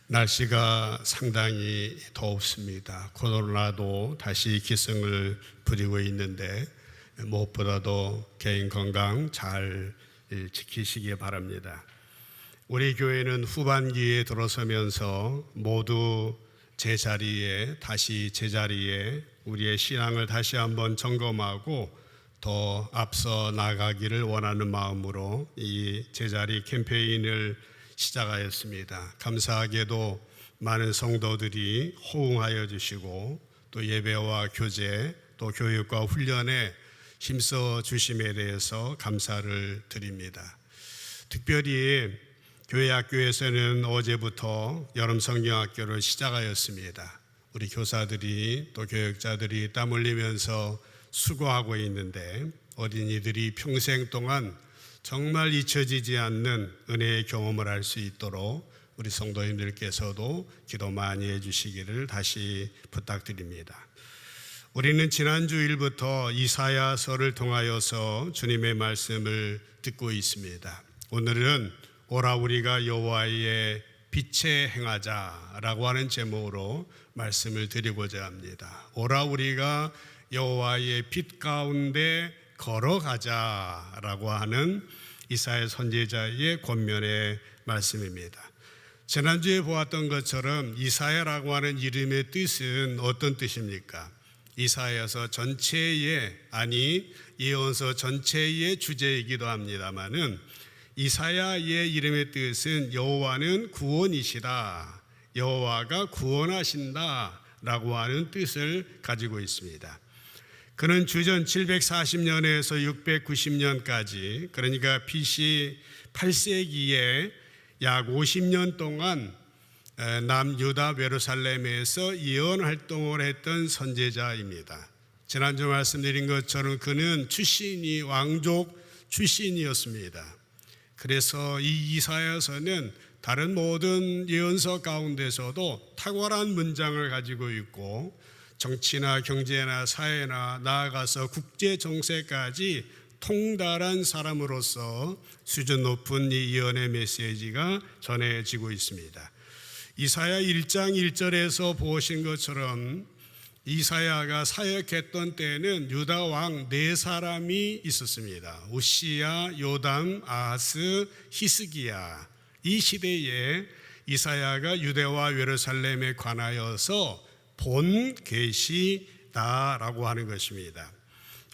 날씨가 상당히 덥습니다. 코로나도 다시 기승을 부리고 있는데 무엇보다도 개인 건강 잘 지키시기 바랍니다. 우리 교회는 후반기에 들어서면서 모두 다시 제자리에 우리의 신앙을 다시 한번 점검하고 더 앞서 나가기를 원하는 마음으로 이 제자리 캠페인을 시작하였습니다. 감사하게도 많은 성도들이 호응하여 주시고 또 예배와 교제 또 교육과 훈련에 힘써 주심에 대해서 감사를 드립니다. 특별히 교회 학교에서는 어제부터 여름 성경학교를 시작하였습니다. 우리 교사들이 또 교육자들이 땀 흘리면서 수고하고 있는데 어린이들이 평생 동안 정말 잊혀지지 않는 은혜의 경험을 할 수 있도록 우리 성도님들께서도 기도 많이 해주시기를 다시 부탁드립니다. 우리는 지난 주일부터 이사야서를 통하여서 주님의 말씀을 듣고 있습니다. 오늘은 오라 우리가 여호와의 빛에 행하자라고 하는 제목으로 말씀을 드리고자 합니다. 오라 우리가 여호와의 빛 가운데 걸어가자라고 하는 이사야 선지자의 권면의 말씀입니다. 지난주에 보았던 것처럼 이사야라고 하는 이름의 뜻은 어떤 뜻입니까? 이사야서 전체의 예언서 전체의 주제이기도 합니다마는 이사야의 이름의 뜻은 여호와는 구원이시다, 여호와가 구원하신다 라고 하는 뜻을 가지고 있습니다. 그는 주전 740년에서 690년까지 그러니까 BC 8세기에 약 50년 동안 남유다 예루살렘에서 예언 활동을 했던 선지자입니다. 지난주 말씀드린 것처럼 그는 출신이 왕족 출신이었습니다. 그래서 이 이사야서는 다른 모든 예언서 가운데서도 탁월한 문장을 가지고 있고 정치나 경제나 사회나 나아가서 국제 정세까지 통달한 사람으로서 수준 높은 이 예언의 메시지가 전해지고 있습니다. 이사야 1장 1절에서 보신 것처럼 이사야가 사역했던 때에는 유다 왕 4사람이 있었습니다. 우시야, 요담, 아하스, 히스기야. 이 시대에 이사야가 유대와 예루살렘에 관하여서 본 계시다라고 하는 것입니다.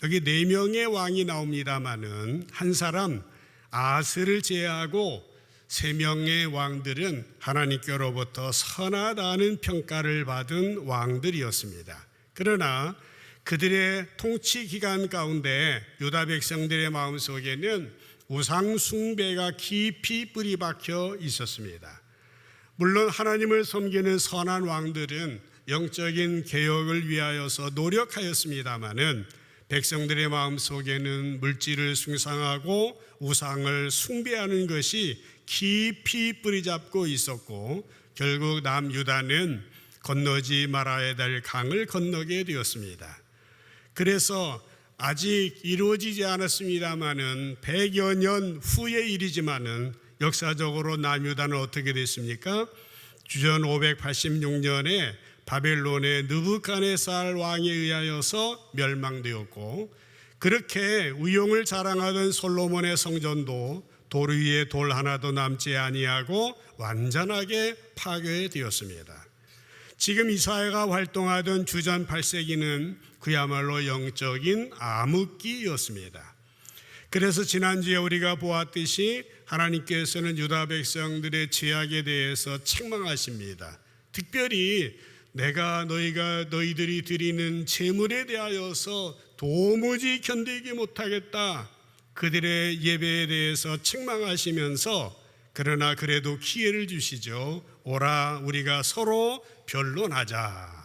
여기 4명의 왕이 나옵니다마는 한 사람 아하스를 제외하고 3명의 왕들은 하나님께로부터 선하다는 평가를 받은 왕들이었습니다. 그러나 그들의 통치 기간 가운데 유다 백성들의 마음속에는 우상 숭배가 깊이 뿌리 박혀 있었습니다. 물론 하나님을 섬기는 선한 왕들은 영적인 개혁을 위하여서 노력하였습니다마는 백성들의 마음속에는 물질을 숭상하고 우상을 숭배하는 것이 깊이 뿌리잡고 있었고 결국 남유다는 건너지 말아야 될 강을 건너게 되었습니다. 그래서 아직 이루어지지 않았습니다마는 100여 년 후의 일이지만은 역사적으로 남유다는 어떻게 됐습니까? 주전 586년에 바벨론의 느부갓네살 왕에 의하여서 멸망되었고 그렇게 위용을 자랑하던 솔로몬의 성전도 돌 위에 돌 하나도 남지 아니하고 완전하게 파괴되었습니다. 지금 이사야가 활동하던 주전 8세기는 그야말로 영적인 암흑기였습니다. 그래서 지난주에 우리가 보았듯이 하나님께서는 유다 백성들의 죄악에 대해서 책망하십니다. 특별히 내가 너희들이 드리는 제물에 대하여서 도무지 견디지 못하겠다. 그들의 예배에 대해서 책망하시면서 그러나 그래도 기회를 주시죠. 오라 우리가 서로 변론하자.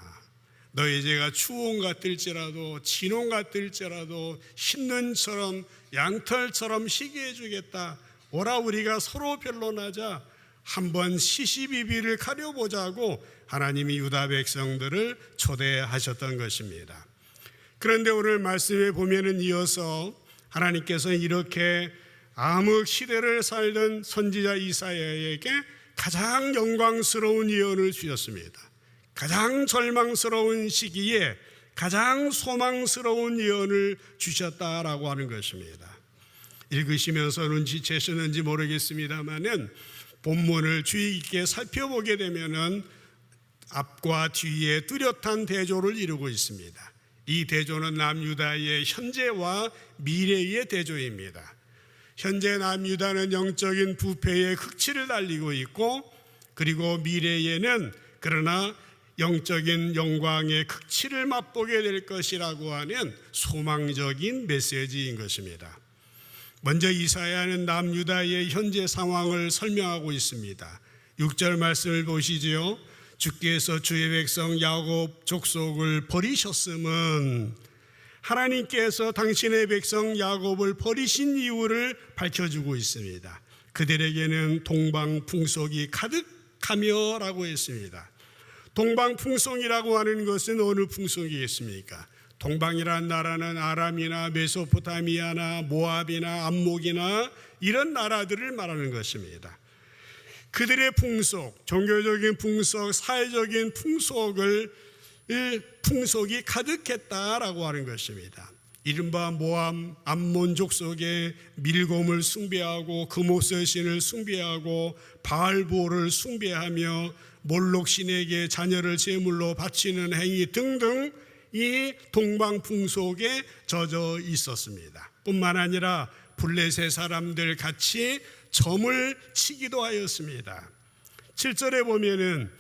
너희 죄가 추홍 같을지라도 진홍 같을지라도 흰눈처럼 양털처럼 희게 해주겠다. 오라 우리가 서로 변론하자. 한번 시시비비를 가려보자고 하나님이 유다 백성들을 초대하셨던 것입니다. 그런데 오늘 말씀에 보면은 이어서 하나님께서 이렇게 암흑 시대를 살던 선지자 이사야에게 가장 영광스러운 예언을 주셨습니다. 가장 절망스러운 시기에 가장 소망스러운 예언을 주셨다라고 하는 것입니다. 읽으시면서 눈치채셨는지 모르겠습니다만은 본문을 주의 깊게 살펴보게 되면은 앞과 뒤에 뚜렷한 대조를 이루고 있습니다. 이 대조는 남유다의 현재와 미래의 대조입니다. 현재 남유다는 영적인 부패의 흑치를 달리고 있고, 그리고 미래에는 그러나 영적인 영광의 극치를 맛보게 될 것이라고 하는 소망적인 메시지인 것입니다. 먼저 이사야는 남유다의 현재 상황을 설명하고 있습니다. 6절 말씀을 보시지요. 주께서 주의 백성 야곱 족속을 버리셨음은, 하나님께서 당신의 백성 야곱을 버리신 이유를 밝혀주고 있습니다. 그들에게는 동방풍속이 가득하며 라고 했습니다. 동방풍속이라고 하는 것은 어느 풍속이겠습니까? 동방이란 나라는 아람이나 메소포타미아나 모압이나 암목이나 이런 나라들을 말하는 것입니다. 그들의 풍속, 종교적인 풍속, 사회적인 풍속이 가득했다라고 하는 것입니다. 이른바 모압, 암몬 족속의 밀곰을 숭배하고 금오스 신을 숭배하고 바알보를 숭배하며 몰록 신에게 자녀를 제물로 바치는 행위 등등 이 동방풍속에 젖어 있었습니다. 뿐만 아니라 블레셋 사람들 같이 점을 치기도 하였습니다. 7절에 보면은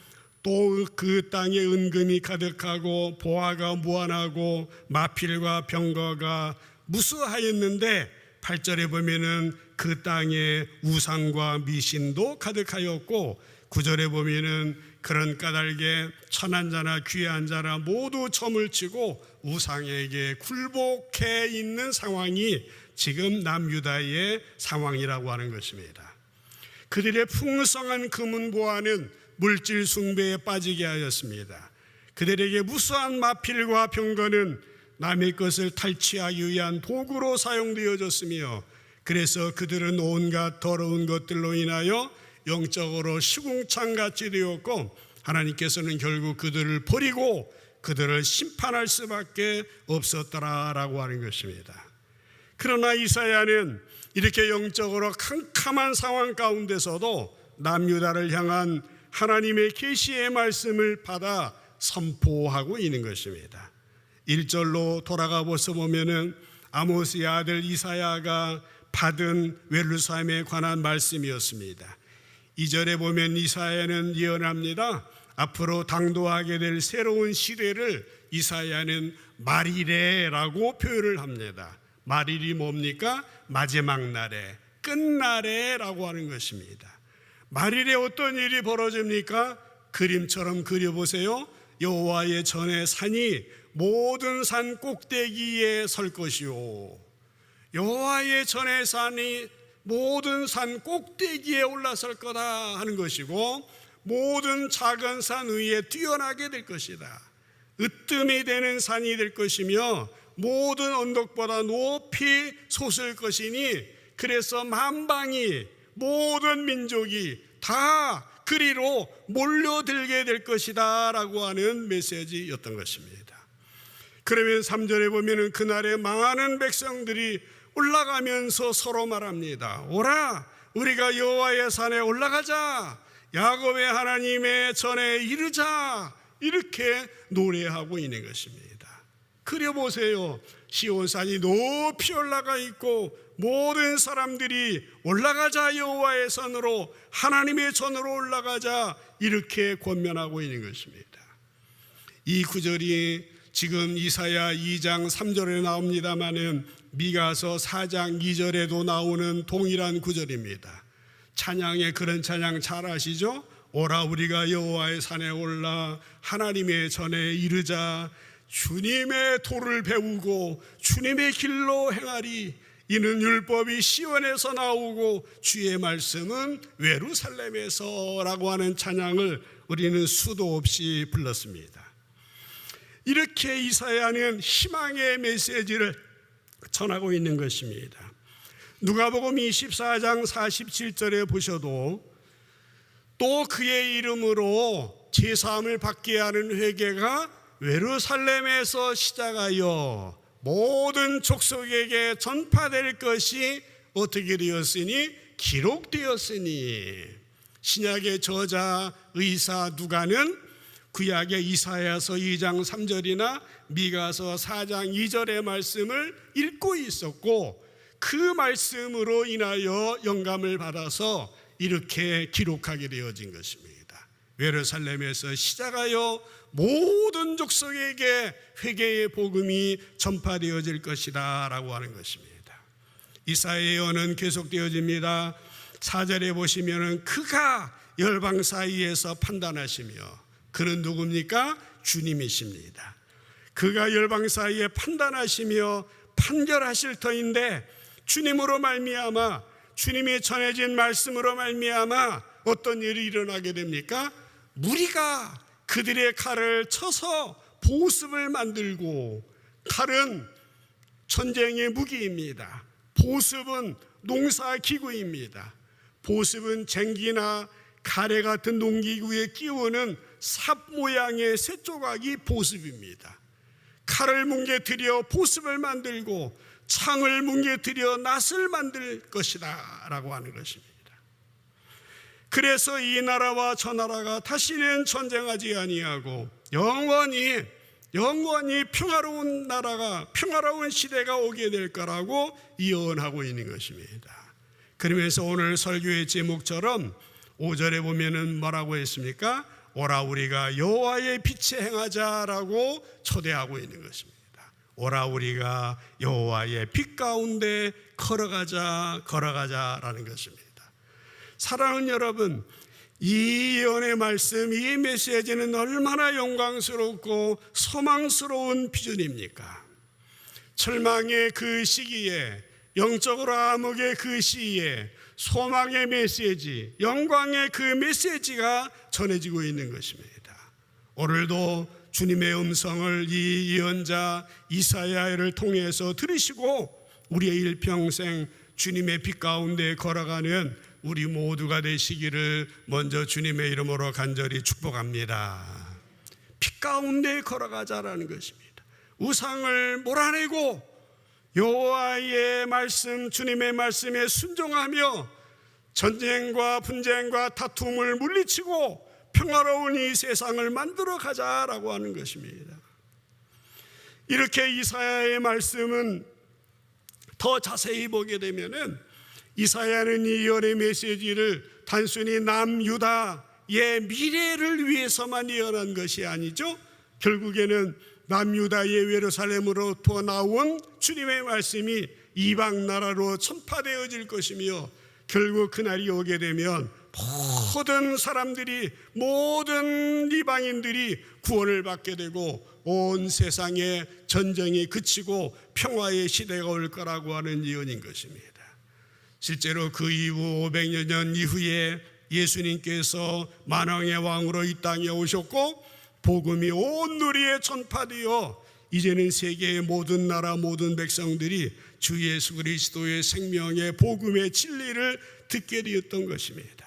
또 그 땅에 은금이 가득하고 보화가 무한하고 마필과 병거가 무수하였는데 8절에 보면은 그 땅에 우상과 미신도 가득하였고 9절에 보면은 그런 까닭에 천한 자나 귀한 자나 모두 점을 치고 우상에게 굴복해 있는 상황이 지금 남유다의 상황이라고 하는 것입니다. 그들의 풍성한 금은보화는 물질 숭배에 빠지게 하였습니다. 그들에게 무수한 마필과 병거는 남의 것을 탈취하기 위한 도구로 사용되어졌으며, 그래서 그들은 온갖 더러운 것들로 인하여 영적으로 시궁창같이 되었고, 하나님께서는 결국 그들을 버리고 그들을 심판할 수밖에 없었더라라고 하는 것입니다. 그러나 이사야는 이렇게 영적으로 캄캄한 상황 가운데서도 남유다를 향한 하나님의 계시의 말씀을 받아 선포하고 있는 것입니다. 1절로 돌아가 보면은 아모스의 아들 이사야가 받은 예루살렘에 관한 말씀이었습니다. 2절에 보면 이사야는 예언합니다. 앞으로 당도하게 될 새로운 시대를 이사야는 말이래라고 표현을 합니다. 말일이 뭡니까? 마지막 날에, 끝날에라고 하는 것입니다. 말일에 어떤 일이 벌어집니까? 그림처럼 그려보세요. 여호와의 전의 산이 모든 산 꼭대기에 설 것이요, 여호와의 전의 산이 모든 산 꼭대기에 올라설 거다 하는 것이고, 모든 작은 산 위에 뛰어나게 될 것이다. 으뜸이 되는 산이 될 것이며 모든 언덕보다 높이 솟을 것이니, 그래서 만방이 모든 민족이 다 그리로 몰려들게 될 것이다 라고 하는 메시지였던 것입니다. 그러면 3절에 보면은 그날에 많은 백성들이 올라가면서 서로 말합니다. 오라, 우리가 여호와의 산에 올라가자, 야곱의 하나님의 전에 이르자, 이렇게 노래하고 있는 것입니다. 그려보세요. 시온산이 높이 올라가 있고 모든 사람들이 올라가자, 여호와의 산으로, 하나님의 전으로 올라가자, 이렇게 권면하고 있는 것입니다. 이 구절이 지금 이사야 2장 3절에 나옵니다마는 미가서 4장 2절에도 나오는 동일한 구절입니다. 찬양의 그런 찬양 잘 아시죠? 오라, 우리가 여호와의 산에 올라 하나님의 전에 이르자, 주님의 도를 배우고 주님의 길로 행하리. 이는 율법이 시온에서 나오고 주의 말씀은 예루살렘에서 라고 하는 찬양을 우리는 수도 없이 불렀습니다. 이렇게 이사야는 희망의 메시지를 전하고 있는 것입니다. 누가복음 24장 47절에 보셔도 또 그의 이름으로 제사함을 받게 하는 회개가 예루살렘에서 시작하여 모든 족속에게 전파될 것이 어떻게 되었으니? 기록되었으니. 신약의 저자 의사 누가는 구약의 이사야서 2장 3절이나 미가서 4장 2절의 말씀을 읽고 있었고, 그 말씀으로 인하여 영감을 받아서 이렇게 기록하게 되어진 것입니다. 예루살렘에서 시작하여 모든 족속에게 회개의 복음이 전파되어질 것이다 라고 하는 것입니다. 이사야의 예언은 계속되어집니다. 4절에 보시면은 그가 열방 사이에서 판단하시며, 그는 누굽니까? 주님이십니다. 그가 열방 사이에 판단하시며 판결하실 터인데, 주님으로 말미암아, 주님이 전해진 말씀으로 말미암아 어떤 일이 일어나게 됩니까? 무리가 그들의 칼을 쳐서 보습을 만들고, 칼은 전쟁의 무기입니다. 보습은 농사기구입니다. 보습은 쟁기나 가래 같은 농기구에 끼우는 삽 모양의 새 조각이 보습입니다. 칼을 뭉개뜨려 보습을 만들고 창을 뭉개뜨려 낫을 만들 것이다 라고 하는 것입니다. 그래서 이 나라와 저 나라가 다시는 전쟁하지 아니하고 영원히 평화로운 나라가, 평화로운 시대가 오게 될 거라고 예언하고 있는 것입니다. 그러면서 오늘 설교의 제목처럼 5절에 보면은 뭐라고 했습니까? 오라 우리가 여호와의 빛에 행하자라고 초대하고 있는 것입니다. 오라 우리가 여호와의 빛 가운데 걸어가자라는 것입니다. 사랑하는 여러분, 이 예언의 말씀, 이 메시지는 얼마나 영광스럽고 소망스러운 비전입니까? 절망의 그 시기에, 영적으로 암흑의 그 시기에 소망의 메시지, 영광의 그 메시지가 전해지고 있는 것입니다. 오늘도 주님의 음성을 이 예언자 이사야를 통해서 들으시고 우리의 일평생 주님의 빛 가운데 걸어가는 우리 모두가 되시기를 먼저 주님의 이름으로 간절히 축복합니다. 빛 가운데 걸어가자라는 것입니다. 우상을 몰아내고 여호와의 말씀, 주님의 말씀에 순종하며 전쟁과 분쟁과 다툼을 물리치고 평화로운 이 세상을 만들어 가자라고 하는 것입니다. 이렇게 이사야의 말씀은 더 자세히 보게 되면은, 이사야는 이 예언의 메시지를 단순히 남유다의 미래를 위해서만 예언한 것이 아니죠. 결국에는 남유다의 예루살렘으로부터 나온 주님의 말씀이 이방 나라로 전파되어질 것이며, 결국 그날이 오게 되면 모든 사람들이, 모든 이방인들이 구원을 받게 되고 온 세상에 전쟁이 그치고 평화의 시대가 올 거라고 하는 예언인 것입니다. 실제로 그 이후 500여 년 이후에 예수님께서 만왕의 왕으로 이 땅에 오셨고 복음이 온 누리에 전파되어 이제는 세계의 모든 나라, 모든 백성들이 주 예수 그리스도의 생명의 복음의 진리를 듣게 되었던 것입니다.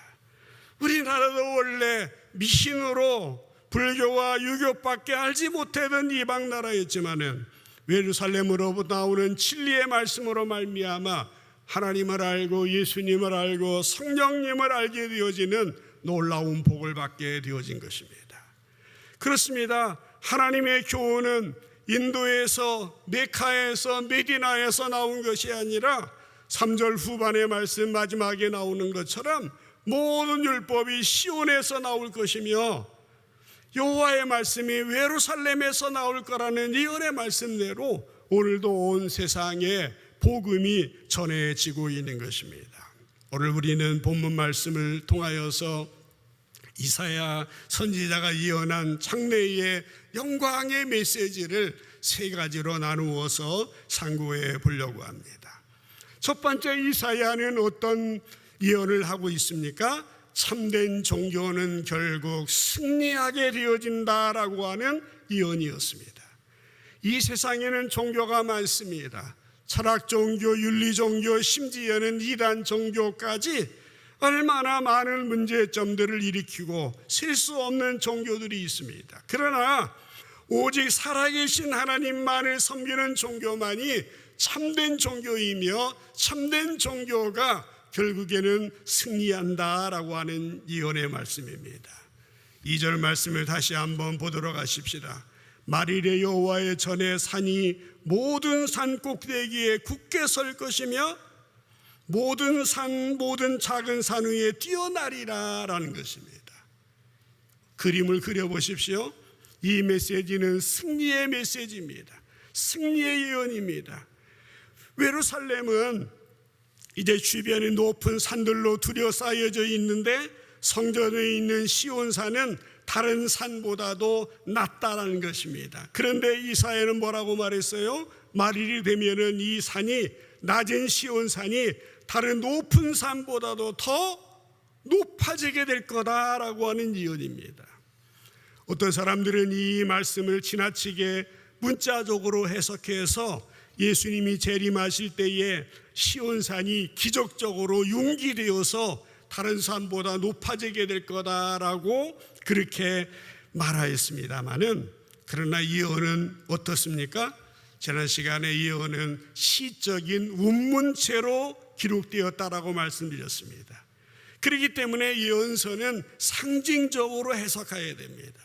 우리나라도 원래 미신으로 불교와 유교밖에 알지 못하던 이방 나라였지만은 예루살렘으로부터 나오는 진리의 말씀으로 말미암아 하나님을 알고 예수님을 알고 성령님을 알게 되어지는 놀라운 복을 받게 되어진 것입니다. 그렇습니다. 하나님의 교훈은 인도에서, 메카에서, 메디나에서 나온 것이 아니라 3절 후반의 말씀 마지막에 나오는 것처럼 모든 율법이 시온에서 나올 것이며 여호와의 말씀이 예루살렘에서 나올 거라는 예언의 말씀대로 오늘도 온 세상에 복음이 전해지고 있는 것입니다. 오늘 우리는 본문 말씀을 통하여서 이사야 선지자가 예언한 장래의 영광의 메시지를 세 가지로 나누어서 상고해 보려고 합니다. 첫 번째, 이사야는 어떤 예언을 하고 있습니까? 참된 종교는 결국 승리하게 되어진다라고 하는 예언이었습니다. 이 세상에는 종교가 많습니다. 철학 종교, 윤리 종교, 심지어는 이단 종교까지 얼마나 많은 문제점들을 일으키고 셀 수 없는 종교들이 있습니다. 그러나 오직 살아계신 하나님만을 섬기는 종교만이 참된 종교이며 참된 종교가 결국에는 승리한다라고 하는 예언의 말씀입니다. 2절 말씀을 다시 한번 보도록 하십시다. 만일에 여호와의 전에 산이 모든 산 꼭대기에 굳게 설 것이며 모든 산 모든 작은 산 위에 뛰어나리라 라는 것입니다. 그림을 그려보십시오. 이 메시지는 승리의 메시지입니다. 승리의 예언입니다. 예루살렘은 이제 주변이 높은 산들로 둘러싸여져 있는데 성전에 있는 시온산은 다른 산보다도 낫다라는 것입니다. 그런데 이사야는 뭐라고 말했어요? 말일이 되면은 이 산이 낮은 시온산이 다른 높은 산보다도 더 높아지게 될 거다라고 하는 예언입니다. 어떤 사람들은 이 말씀을 지나치게 문자적으로 해석해서 예수님이 재림하실 때에 시온산이 기적적으로 융기되어서 다른 산보다 높아지게 될 거다라고 그렇게 말하였습니다마는, 그러나 예언은 어떻습니까? 지난 시간에 예언은 시적인 운문체로 기록되었다라고 말씀드렸습니다. 그렇기 때문에 예언서는 상징적으로 해석해야 됩니다.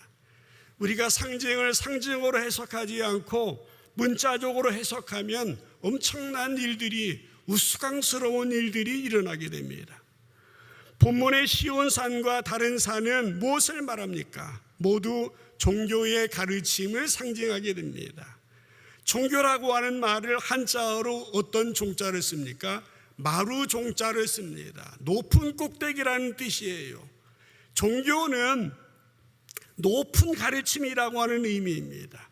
우리가 상징을 상징으로 해석하지 않고 문자적으로 해석하면 엄청난 일들이, 우스꽝스러운 일들이 일어나게 됩니다. 본문의 시온산과 다른 산은 무엇을 말합니까? 모두 종교의 가르침을 상징하게 됩니다. 종교라고 하는 말을 한자어로 어떤 종자를 씁니까? 마루 종자를 씁니다. 높은 꼭대기라는 뜻이에요. 종교는 높은 가르침이라고 하는 의미입니다.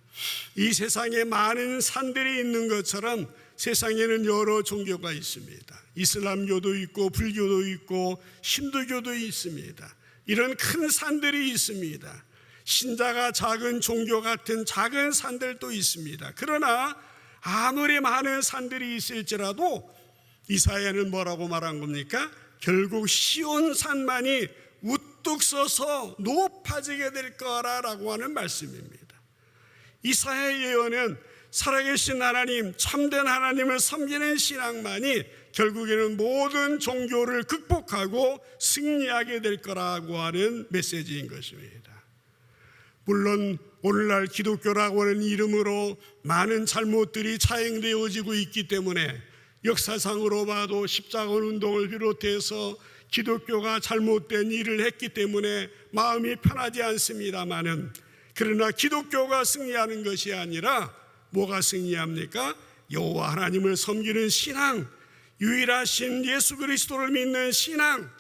이 세상에 많은 산들이 있는 것처럼 세상에는 여러 종교가 있습니다. 이슬람교도 있고 불교도 있고 힌두교도 있습니다. 이런 큰 산들이 있습니다. 신자가 작은 종교 같은 작은 산들도 있습니다. 그러나 아무리 많은 산들이 있을지라도 이사야는 뭐라고 말한 겁니까? 결국 시온산만이 우뚝 서서 높아지게 될 거라고 하는 말씀입니다. 이사야의 예언은 살아계신 하나님, 참된 하나님을 섬기는 신앙만이 결국에는 모든 종교를 극복하고 승리하게 될 거라고 하는 메시지인 것입니다. 물론 오늘날 기독교라고 하는 이름으로 많은 잘못들이 차행되어지고 있기 때문에 역사상으로 봐도 십자가 운동을 비롯해서 기독교가 잘못된 일을 했기 때문에 마음이 편하지 않습니다마는, 그러나 기독교가 승리하는 것이 아니라 뭐가 승리합니까? 여호와 하나님을 섬기는 신앙, 유일하신 예수 그리스도를 믿는 신앙,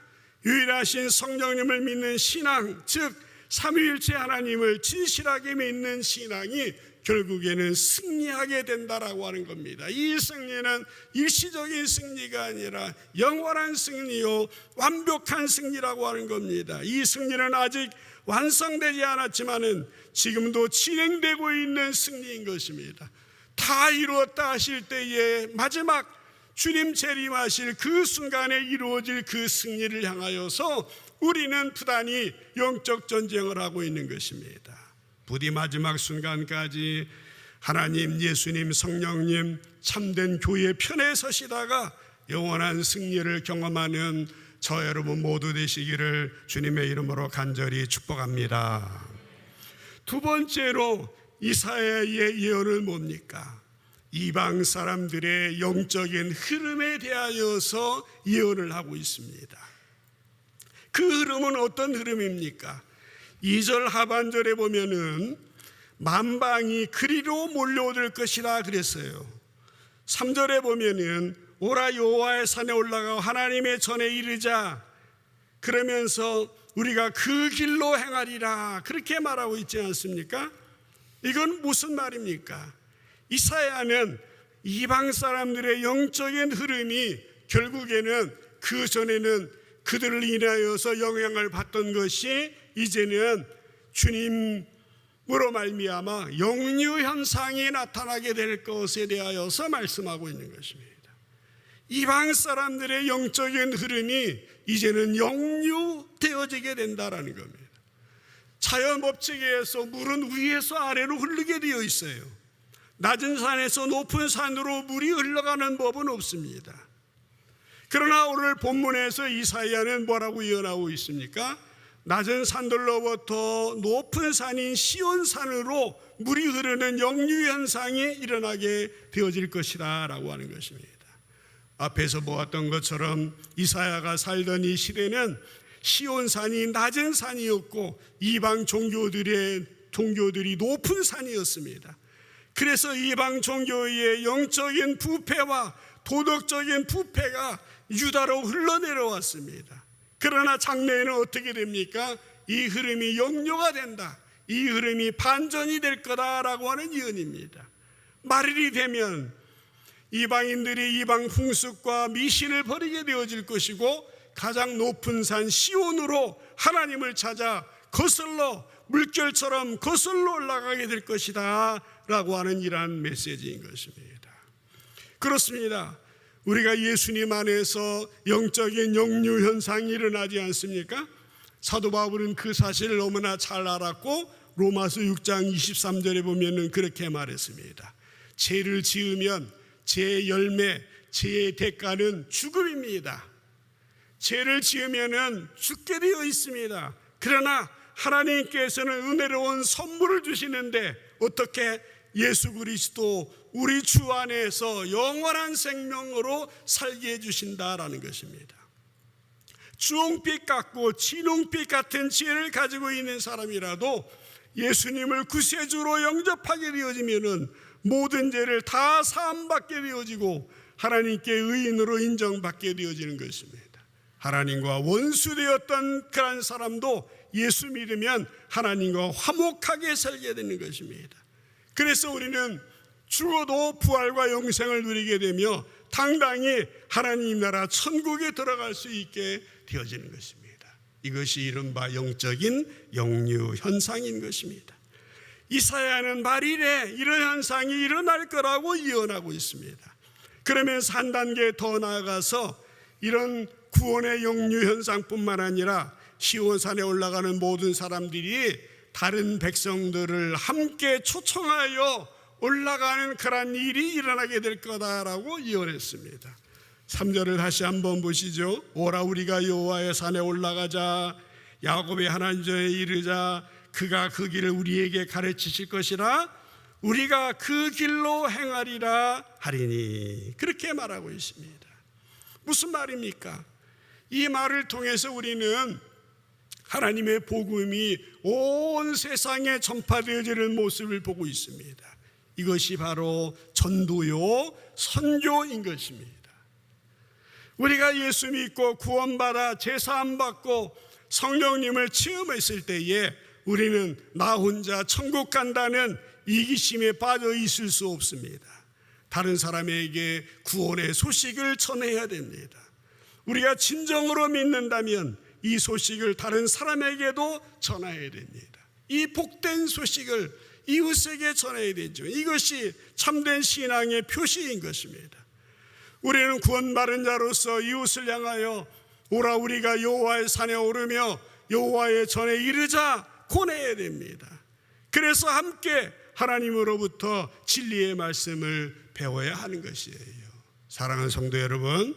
유일하신 성령님을 믿는 신앙, 즉 삼위일체 하나님을 진실하게 믿는 신앙이 결국에는 승리하게 된다라고 하는 겁니다. 이 승리는 일시적인 승리가 아니라 영원한 승리요 완벽한 승리라고 하는 겁니다. 이 승리는 아직 완성되지 않았지만은 지금도 진행되고 있는 승리인 것입니다. 다 이루었다 하실 때에 마지막 주님 재림하실 그 순간에 이루어질 그 승리를 향하여서 우리는 부단히 영적 전쟁을 하고 있는 것입니다. 부디 마지막 순간까지 하나님, 예수님, 성령님, 참된 교회 편에 서시다가 영원한 승리를 경험하는 저 여러분 모두 되시기를 주님의 이름으로 간절히 축복합니다. 두 번째로 이사야의 예언은 뭡니까? 이방 사람들의 영적인 흐름에 대하여서 예언을 하고 있습니다. 그 흐름은 어떤 흐름입니까? 2절 하반절에 보면은 만방이 그리로 몰려들 것이라 그랬어요. 3절에 보면은 오라 여호와의 산에 올라가 하나님의 전에 이르자, 그러면서 우리가 그 길로 행하리라 그렇게 말하고 있지 않습니까? 이건 무슨 말입니까? 이사야는 이방 사람들의 영적인 흐름이 결국에는 그 전에는 그들을 인하여서 영향을 받던 것이 이제는 주님으로 말미암아 영유 현상이 나타나게 될 것에 대하여서 말씀하고 있는 것입니다. 이방 사람들의 영적인 흐름이 이제는 역류되어지게 된다라는 겁니다. 자연 법칙에 의해서 물은 위에서 아래로 흐르게 되어 있어요. 낮은 산에서 높은 산으로 물이 흘러가는 법은 없습니다. 그러나 오늘 본문에서 이사야는 뭐라고 예언하고 있습니까? 낮은 산들로부터 높은 산인 시온산으로 물이 흐르는 역류 현상이 일어나게 되어질 것이다 라고 하는 것입니다. 앞에서 보았던 것처럼 이사야가 살던 이 시대는 시온산이 낮은 산이었고 이방 종교들이 높은 산이었습니다. 그래서 이방 종교의 영적인 부패와 도덕적인 부패가 유다로 흘러내려왔습니다. 그러나 장래에는 어떻게 됩니까? 이 흐름이 역류가 된다, 이 흐름이 반전이 될 거다라고 하는 예언입니다. 말일이 되면 이방인들이 이방 풍습과 미신을 버리게 되어질 것이고 가장 높은 산 시온으로 하나님을 찾아 거슬러 물결처럼 거슬러 올라가게 될 것이다 라고 하는 이러한 메시지인 것입니다. 그렇습니다. 우리가 예수님 안에서 영적인 역류 현상이 일어나지 않습니까? 사도 바울은 그 사실을 너무나 잘 알았고 로마서 6장 23절에 보면은 그렇게 말했습니다. 죄를 지으면 죄의 열매, 죄의 대가는 죽음입니다. 죄를 지으면은 죽게 되어 있습니다. 그러나 하나님께서는 은혜로운 선물을 주시는데 어떻게? 예수 그리스도 우리 주 안에서 영원한 생명으로 살게 해주신다라는 것입니다. 주홍빛 같고 진홍빛 같은 지혜를 가지고 있는 사람이라도 예수님을 구세주로 영접하게 되어지면은 모든 죄를 다 사함받게 되어지고 하나님께 의인으로 인정받게 되어지는 것입니다. 하나님과 원수되었던 그런 사람도 예수 믿으면 하나님과 화목하게 살게 되는 것입니다. 그래서 우리는 죽어도 부활과 영생을 누리게 되며 당당히 하나님 나라 천국에 들어갈 수 있게 되어지는 것입니다. 이것이 이른바 영적인 역류 현상인 것입니다. 이사야는 말일에 이런 현상이 일어날 거라고 예언하고 있습니다. 그러면서 한 단계 더 나아가서 이런 구원의 역류 현상뿐만 아니라 시온산에 올라가는 모든 사람들이 다른 백성들을 함께 초청하여 올라가는 그런 일이 일어나게 될 거다라고 예언했습니다. 3절을 다시 한번 보시죠. 오라 우리가 여호와의 산에 올라가자, 야곱의 하나님 전에 이르자. 그가 그 길을 우리에게 가르치실 것이라 우리가 그 길로 행하리라 하리니. 그렇게 말하고 있습니다. 무슨 말입니까? 이 말을 통해서 우리는 하나님의 복음이 온 세상에 전파되어지는 모습을 보고 있습니다. 이것이 바로 전도요 선교인 것입니다. 우리가 예수 믿고 구원받아 제사함 받고 성령님을 체험했을 때에 우리는 나 혼자 천국 간다는 이기심에 빠져 있을 수 없습니다. 다른 사람에게 구원의 소식을 전해야 됩니다. 우리가 진정으로 믿는다면 이 소식을 다른 사람에게도 전해야 됩니다. 이 복된 소식을 이웃에게 전해야 되죠. 이것이 참된 신앙의 표시인 것입니다. 우리는 구원받은 자로서 이웃을 향하여 오라 우리가 여호와의 산에 오르며 여호와의 전에 이르자 고내야 됩니다. 그래서 함께 하나님으로부터 진리의 말씀을 배워야 하는 것이에요. 사랑하는 성도 여러분,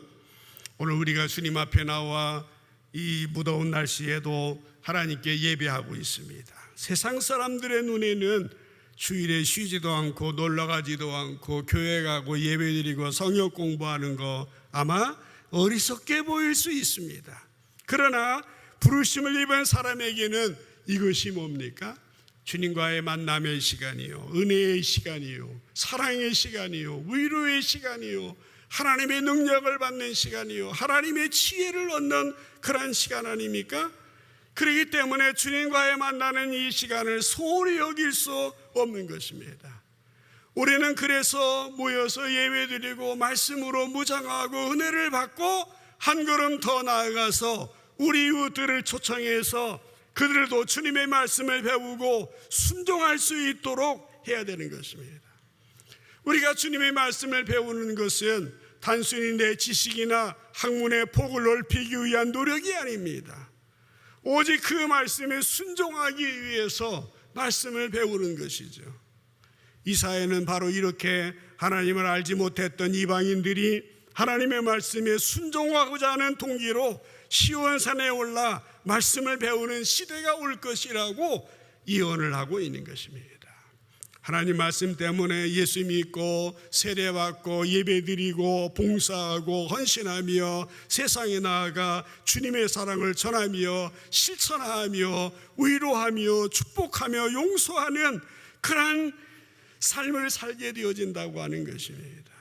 오늘 우리가 주님 앞에 나와 이 무더운 날씨에도 하나님께 예배하고 있습니다. 세상 사람들의 눈에는 주일에 쉬지도 않고 놀러가지도 않고 교회 가고 예배드리고 성역 공부하는 거 아마 어리석게 보일 수 있습니다. 그러나 부르심을 입은 사람에게는 이것이 뭡니까? 주님과의 만남의 시간이요, 은혜의 시간이요, 사랑의 시간이요, 위로의 시간이요, 하나님의 능력을 받는 시간이요, 하나님의 지혜를 얻는 그런 시간 아닙니까? 그렇기 때문에 주님과의 만나는 이 시간을 소홀히 여길 수 없는 것입니다. 우리는 그래서 모여서 예배드리고 말씀으로 무장하고 은혜를 받고 한 걸음 더 나아가서 우리 이웃들을 초청해서 그들도 주님의 말씀을 배우고 순종할 수 있도록 해야 되는 것입니다. 우리가 주님의 말씀을 배우는 것은 단순히 내 지식이나 학문의 폭을 넓히기 위한 노력이 아닙니다. 오직 그 말씀에 순종하기 위해서 말씀을 배우는 것이죠. 이사야는 바로 이렇게 하나님을 알지 못했던 이방인들이 하나님의 말씀에 순종하고자 하는 동기로 시온산에 올라 말씀을 배우는 시대가 올 것이라고 예언을 하고 있는 것입니다. 하나님 말씀 때문에 예수 믿고 세례받고 예배드리고 봉사하고 헌신하며 세상에 나아가 주님의 사랑을 전하며 실천하며 위로하며 축복하며 용서하는 그런 삶을 살게 되어진다고 하는 것입니다.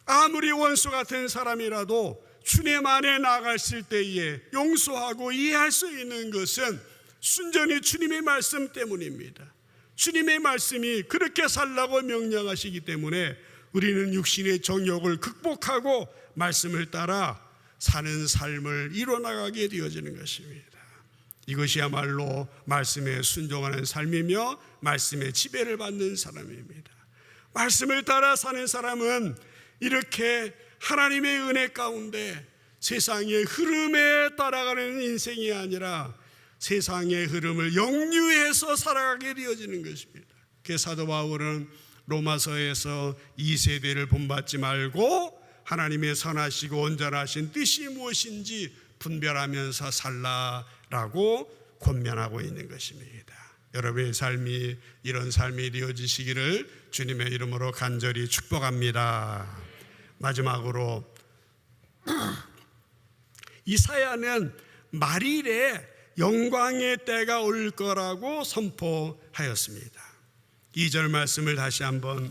아무리 원수 같은 사람이라도 주님 안에 나갔을 때에 용서하고 이해할 수 있는 것은 순전히 주님의 말씀 때문입니다. 주님의 말씀이 그렇게 살라고 명령하시기 때문에 우리는 육신의 정욕을 극복하고 말씀을 따라 사는 삶을 이뤄나가게 되어지는 것입니다. 이것이야말로 말씀에 순종하는 삶이며 말씀의 지배를 받는 사람입니다. 말씀을 따라 사는 사람은 이렇게 하나님의 은혜 가운데 세상의 흐름에 따라가는 인생이 아니라 세상의 흐름을 역류해서 살아가게 되어지는 것입니다. 그래서 사도 바울은 로마서에서 이 세대를 본받지 말고 하나님의 선하시고 온전하신 뜻이 무엇인지 분별하면서 살라라고 권면하고 있는 것입니다. 여러분의 삶이 이런 삶이 되어지시기를 주님의 이름으로 간절히 축복합니다. 마지막으로 이사야는 말일에 영광의 때가 올 거라고 선포하였습니다. 2절 말씀을 다시 한번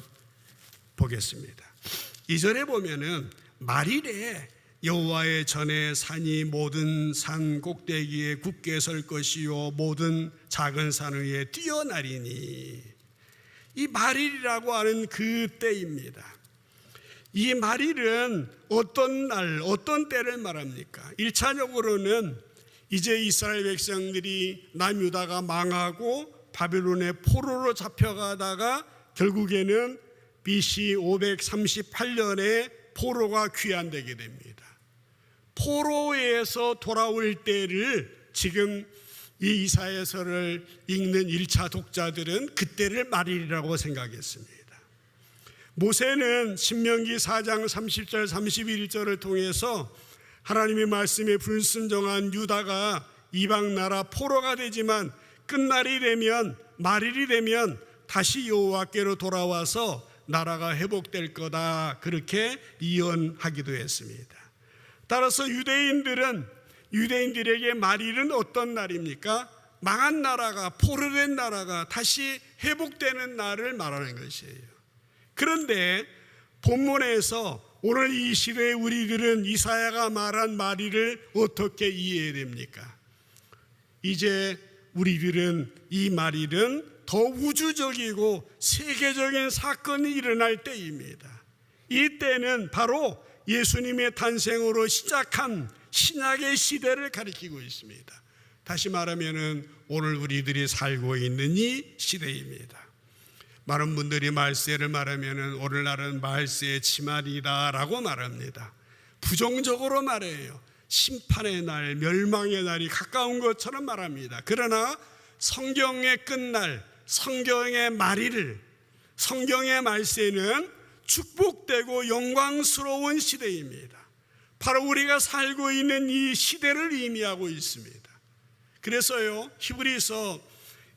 보겠습니다. 2절에 보면은 말일에 여호와의 전에 산이 모든 산 꼭대기에 굳게 설 것이요 모든 작은 산 위에 뛰어나리니, 이 말일이라고 하는 그 때입니다. 이 말일은 어떤 날, 어떤 때를 말합니까? 1차적으로는 이제 이스라엘 백성들이 남유다가 망하고 바벨론의 포로로 잡혀가다가 결국에는 BC 538년에 포로가 귀환되게 됩니다. 포로에서 돌아올 때를 지금 이 이사야서를 읽는 1차 독자들은 그때를 말일이라고 생각했습니다. 모세는 신명기 4장 30절 31절을 통해서 하나님의 말씀에 불순종한 유다가 이방 나라 포로가 되지만 끝날이 되면 말일이 되면 다시 여호와께로 돌아와서 나라가 회복될 거다, 그렇게 예언하기도 했습니다. 따라서 유대인들에게 말일은 어떤 날입니까? 망한 나라가, 포로된 나라가 다시 회복되는 날을 말하는 것이에요. 그런데 본문에서 오늘 이 시대에 우리들은 이사야가 말한 말일을 어떻게 이해해야 됩니까? 이제 우리들은 이 말일은 더 우주적이고 세계적인 사건이 일어날 때입니다. 이 때는 바로 예수님의 탄생으로 시작한 신약의 시대를 가리키고 있습니다. 다시 말하면 오늘 우리들이 살고 있는 이 시대입니다. 많은 분들이 말세를 말하면 오늘날은 말세의 치말이다라고 말합니다. 부정적으로 말해요. 심판의 날, 멸망의 날이 가까운 것처럼 말합니다. 그러나 성경의 끝날, 성경의 말일, 성경의 말세는 축복되고 영광스러운 시대입니다. 바로 우리가 살고 있는 이 시대를 의미하고 있습니다. 그래서요, 히브리서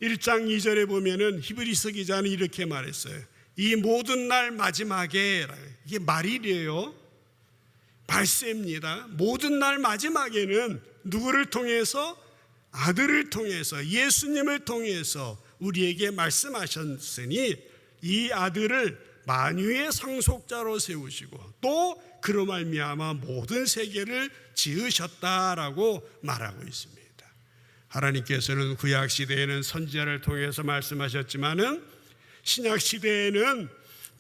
1장 2절에 보면은 히브리서 기자는 이렇게 말했어요. 이 모든 날 마지막에, 이게 말일이에요. 말세입니다. 모든 날 마지막에는 누구를 통해서? 아들을 통해서, 예수님을 통해서 우리에게 말씀하셨으니 이 아들을 만유의 상속자로 세우시고 또 그로 말미암아 모든 세계를 지으셨다라고 말하고 있습니다. 하나님께서는 구약 시대에는 선지자를 통해서 말씀하셨지만은 신약 시대에는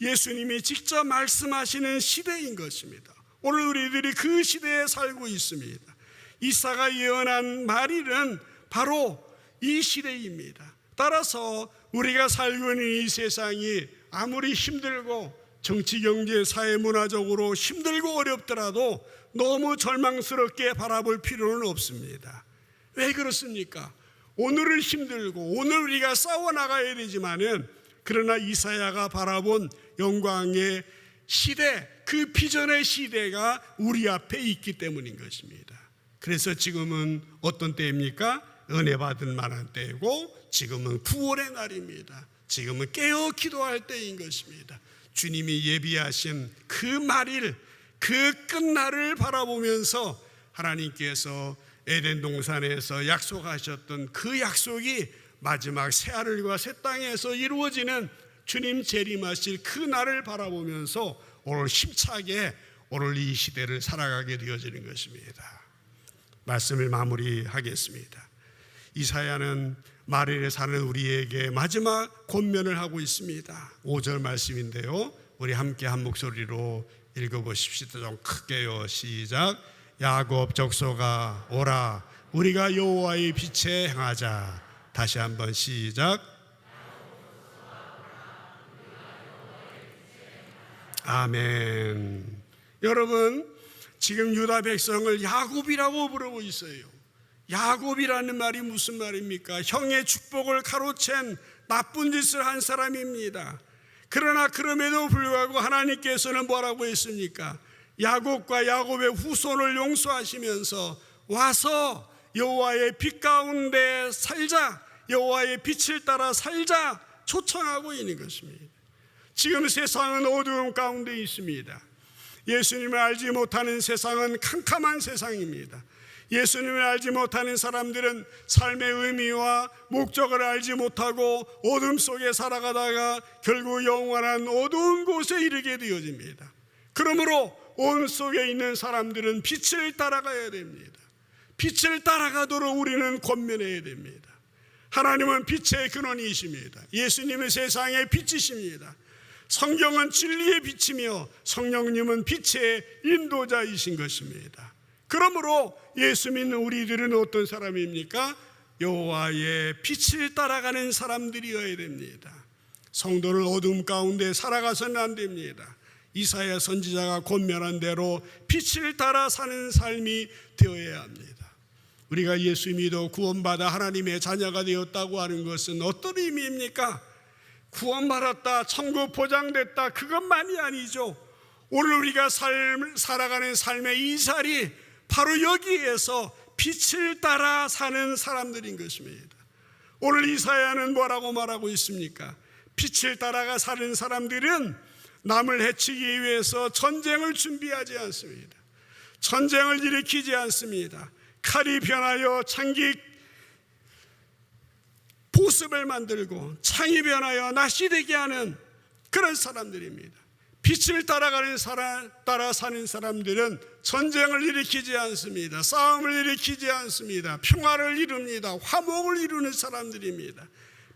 예수님이 직접 말씀하시는 시대인 것입니다. 오늘 우리들이 그 시대에 살고 있습니다. 이사가 예언한 말일은 바로 이 시대입니다. 따라서 우리가 살고 있는 이 세상이 아무리 힘들고 정치, 경제, 사회, 문화적으로 힘들고 어렵더라도 너무 절망스럽게 바라볼 필요는 없습니다. 왜 그렇습니까? 오늘을 힘들고 오늘 우리가 싸워나가야 되지만은, 그러나 이사야가 바라본 영광의 시대, 그 비전의 시대가 우리 앞에 있기 때문인 것입니다. 그래서 지금은 어떤 때입니까? 은혜 받은 만한 때이고, 지금은 구원의 날입니다. 지금은 깨어 기도할 때인 것입니다. 주님이 예비하신 그 말일, 그 끝날을 바라보면서 하나님께서 에덴 동산에서 약속하셨던 그 약속이 마지막 새하늘과 새 땅에서 이루어지는 주님 재림하실 그 날을 바라보면서 오늘 힘차게 오늘 이 시대를 살아가게 되어지는 것입니다. 말씀을 마무리하겠습니다. 이사야는 말일에 사는 우리에게 마지막 권면을 하고 있습니다. 5절 말씀인데요, 우리 함께 한 목소리로 읽어보십시다. 좀 크게요. 시작. 야곱 족속아 오라, 우리가 여호와의 빛에 행하자. 다시 한번 시작. 아멘. 여러분, 지금 유다 백성을 야곱이라고 부르고 있어요. 야곱이라는 말이 무슨 말입니까? 형의 축복을 가로챈 나쁜 짓을 한 사람입니다. 그러나 그럼에도 불구하고 하나님께서는 뭐라고 했습니까? 야곱과 야곱의 후손을 용서하시면서 와서 여호와의 빛 가운데 살자, 여호와의 빛을 따라 살자 초청하고 있는 것입니다. 지금 세상은 어두움 가운데 있습니다. 예수님을 알지 못하는 세상은 캄캄한 세상입니다. 예수님을 알지 못하는 사람들은 삶의 의미와 목적을 알지 못하고 어둠 속에 살아가다가 결국 영원한 어두운 곳에 이르게 되어집니다. 그러므로 온 속에 있는 사람들은 빛을 따라가야 됩니다. 빛을 따라가도록 우리는 권면해야 됩니다. 하나님은 빛의 근원이십니다. 예수님은 세상의 빛이십니다. 성경은 진리의 빛이며 성령님은 빛의 인도자이신 것입니다. 그러므로 예수 믿는 우리들은 어떤 사람입니까? 여호와의 빛을 따라가는 사람들이어야 됩니다. 성도는 어둠 가운데 살아가서는 안 됩니다. 이사야 선지자가 권면한 대로 빛을 따라 사는 삶이 되어야 합니다. 우리가 예수 믿어 구원받아 하나님의 자녀가 되었다고 하는 것은 어떤 의미입니까? 구원받았다, 천국 보장됐다, 그것만이 아니죠. 오늘 우리가 살아가는 삶의 이 자리, 바로 여기에서 빛을 따라 사는 사람들인 것입니다. 오늘 이사야는 뭐라고 말하고 있습니까? 빛을 따라가 사는 사람들은 남을 해치기 위해서 전쟁을 준비하지 않습니다. 전쟁을 일으키지 않습니다. 칼이 변하여 창기 보습을 만들고 창이 변하여 낫이 되게 하는 그런 사람들입니다. 빛을 따라가는 따라 사는 사람들은 전쟁을 일으키지 않습니다. 싸움을 일으키지 않습니다. 평화를 이룹니다. 화목을 이루는 사람들입니다.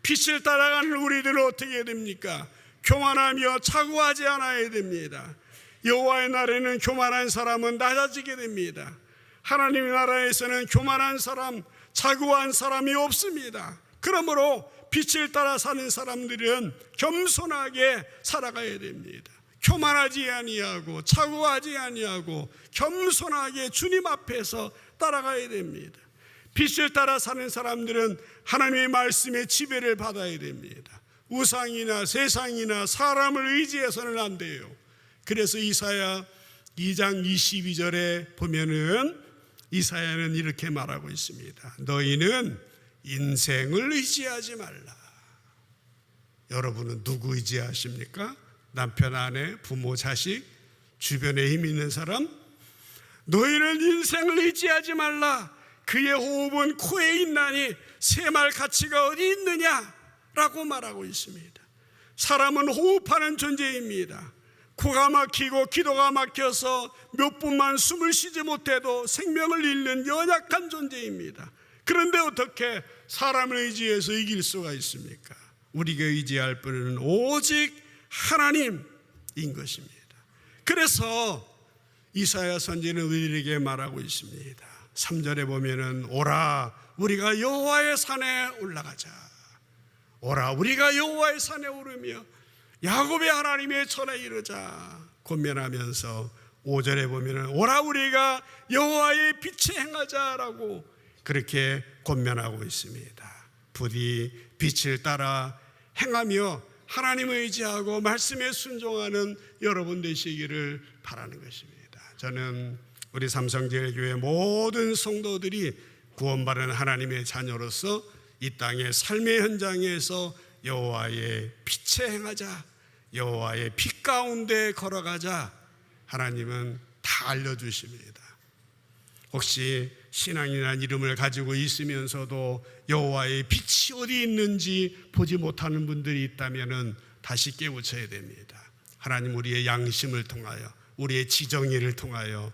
빛을 따라가는 우리들은 어떻게 됩니까? 교만하며 차고하지 않아야 됩니다. 여호와의 나라에는 교만한 사람은 낮아지게 됩니다. 하나님의 나라에서는 교만한 사람, 차고한 사람이 없습니다. 그러므로 빛을 따라 사는 사람들은 겸손하게 살아가야 됩니다. 교만하지 아니하고 차고하지 아니하고 겸손하게 주님 앞에서 따라가야 됩니다. 빛을 따라 사는 사람들은 하나님의 말씀의 지배를 받아야 됩니다. 우상이나 세상이나 사람을 의지해서는 안 돼요. 그래서 이사야 2장 22절에 보면은 이사야는 이렇게 말하고 있습니다. 너희는 인생을 의지하지 말라. 여러분은 누구 의지하십니까? 남편, 아내, 부모, 자식, 주변에 힘 있는 사람? 너희는 인생을 의지하지 말라. 그의 호흡은 코에 있나니 새말 가치가 어디 있느냐? 라고 말하고 있습니다. 사람은 호흡하는 존재입니다. 코가 막히고 기도가 막혀서 몇 분만 숨을 쉬지 못해도 생명을 잃는 연약한 존재입니다. 그런데 어떻게 사람을 의지해서 이길 수가 있습니까? 우리가 의지할 분은 오직 하나님인 것입니다. 그래서 이사야 선지는 우리에게 말하고 있습니다. 3절에 보면은 오라 우리가 여호와의 산에 올라가자. 오라 우리가 여호와의 산에 오르며 야곱의 하나님의 전에 이르자 권면하면서 5절에 보면은 오라 우리가 여호와의 빛에 행하자라고 그렇게 권면하고 있습니다. 부디 빛을 따라 행하며 하나님을 의지하고 말씀에 순종하는 여러분 되시기를 바라는 것입니다. 저는 우리 삼성제일교회 모든 성도들이 구원받은 하나님의 자녀로서 이 땅의 삶의 현장에서 여호와의 빛에 행하자, 여호와의 빛 가운데 걸어가자 하나님은 다 알려주십니다. 혹시 신앙이라는 이름을 가지고 있으면서도 여호와의 빛이 어디 있는지 보지 못하는 분들이 있다면 다시 깨우쳐야 됩니다. 하나님 우리의 양심을 통하여 우리의 지정의를 통하여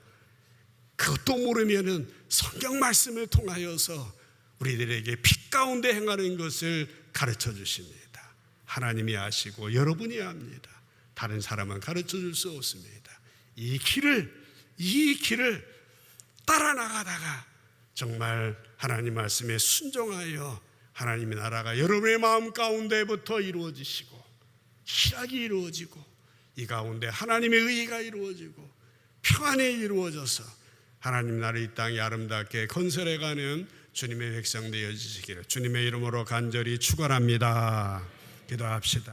그것도 모르면 성경 말씀을 통하여서 우리들에게 빛 가운데 행하는 것을 가르쳐 주십니다. 하나님이 아시고 여러분이 압니다. 다른 사람은 가르쳐 줄 수 없습니다. 이 길을 따라 나가다가 정말 하나님 말씀에 순종하여 하나님의 나라가 여러분의 마음 가운데부터 이루어지시고 희락이 이루어지고 이 가운데 하나님의 의가 이루어지고 평안이 이루어져서 하나님 나라 이 땅이 아름답게 건설해가는 주님의 백성 되어지시기를 주님의 이름으로 간절히 축원합니다. 기도합시다.